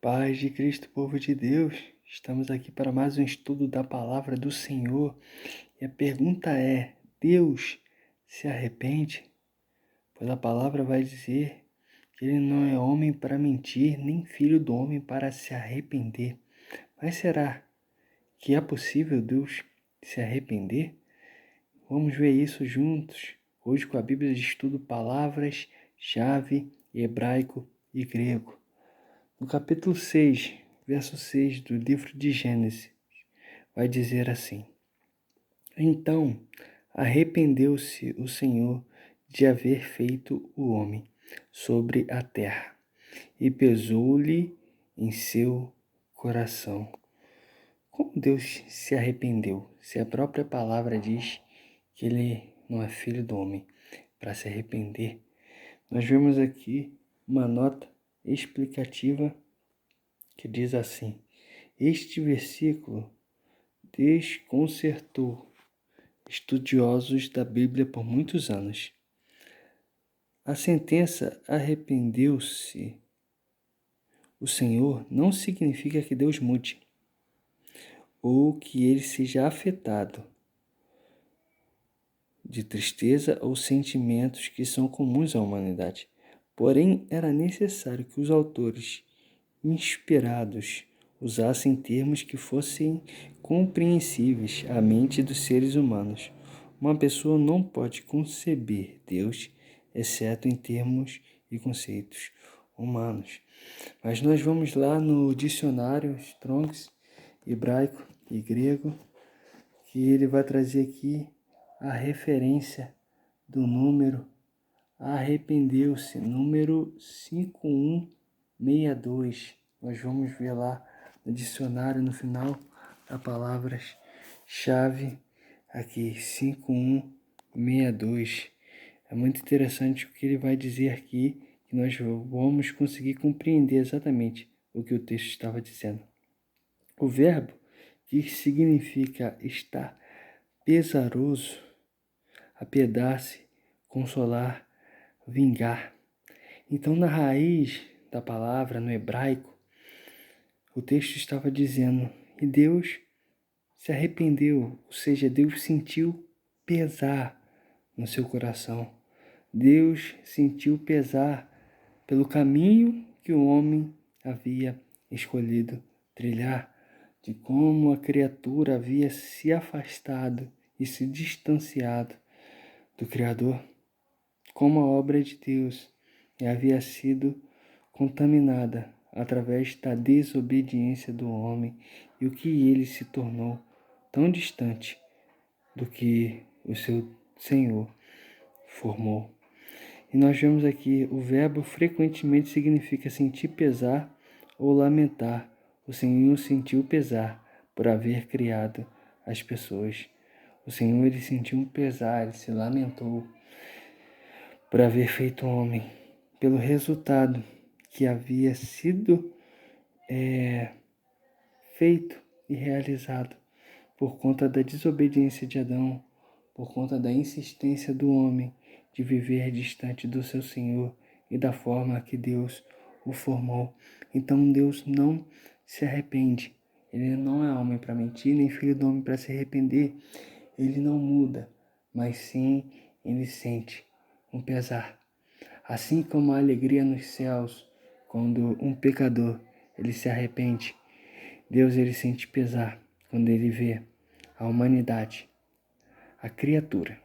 Paz de Cristo, povo de Deus, estamos aqui para mais um estudo da palavra do Senhor. E a pergunta é: Deus se arrepende? Pois a palavra vai dizer que ele não é homem para mentir, nem filho do homem para se arrepender. Mas será que é possível Deus se arrepender? Vamos ver isso juntos, hoje com a Bíblia de Estudo, palavras-chave, hebraico e grego. No capítulo 6, verso 6 do livro de Gênesis, vai dizer assim: Então arrependeu-se o Senhor de haver feito o homem sobre a terra, e pesou-lhe em seu coração. Como Deus se arrependeu? Se a própria palavra diz que ele não é filho do homem para se arrepender, nós vemos aqui uma nota explicativa que diz assim: este versículo desconcertou estudiosos da Bíblia por muitos anos. A sentença arrependeu-se o Senhor não significa que Deus mude ou que ele seja afetado de tristeza ou sentimentos que são comuns à humanidade. Porém, era necessário que os autores inspirados usassem termos que fossem compreensíveis à mente dos seres humanos. Uma pessoa não pode conceber Deus, exceto em termos e conceitos humanos. Mas nós vamos lá no dicionário Strong's, hebraico e grego, que ele vai trazer aqui a referência do número arrependeu-se, número 5162. Nós vamos ver lá no dicionário, no final, a palavras-chave aqui, 5162. É muito interessante o que ele vai dizer aqui, que nós vamos conseguir compreender exatamente o que o texto estava dizendo. O verbo, que significa estar pesaroso, apiedar-se, consolar, vingar. Então, na raiz da palavra, no hebraico, o texto estava dizendo: e Deus se arrependeu, ou seja, Deus sentiu pesar no seu coração. Deus sentiu pesar pelo caminho que o homem havia escolhido trilhar, de como a criatura havia se afastado e se distanciado do Criador, como a obra de Deus havia sido contaminada através da desobediência do homem e o que ele se tornou tão distante do que o seu Senhor formou. E nós vemos aqui o verbo frequentemente significa sentir pesar ou lamentar. O Senhor sentiu pesar por haver criado as pessoas. O Senhor ele sentiu um pesar, ele se lamentou por haver feito o homem, pelo resultado que havia sido feito e realizado por conta da desobediência de Adão, por conta da insistência do homem de viver distante do seu Senhor e da forma que Deus o formou. Então Deus não se arrepende. Ele não é homem para mentir, nem filho do homem para se arrepender. Ele não muda, mas sim ele sente um pesar. Assim como a alegria nos céus, quando um pecador ele se arrepende, Deus ele sente pesar quando ele vê a humanidade, a criatura,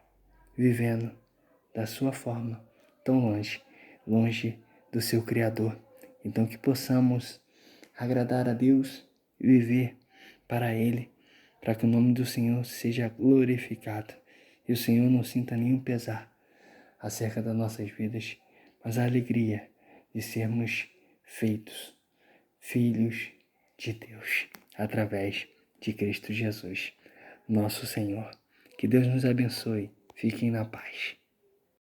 vivendo da sua forma tão longe do seu Criador. Então que possamos agradar a Deus e viver para Ele, para que o nome do Senhor seja glorificado e o Senhor não sinta nenhum pesar acerca das nossas vidas, mas a alegria de sermos feitos filhos de Deus através de Cristo Jesus, nosso Senhor. Que Deus nos abençoe. Fiquem na paz.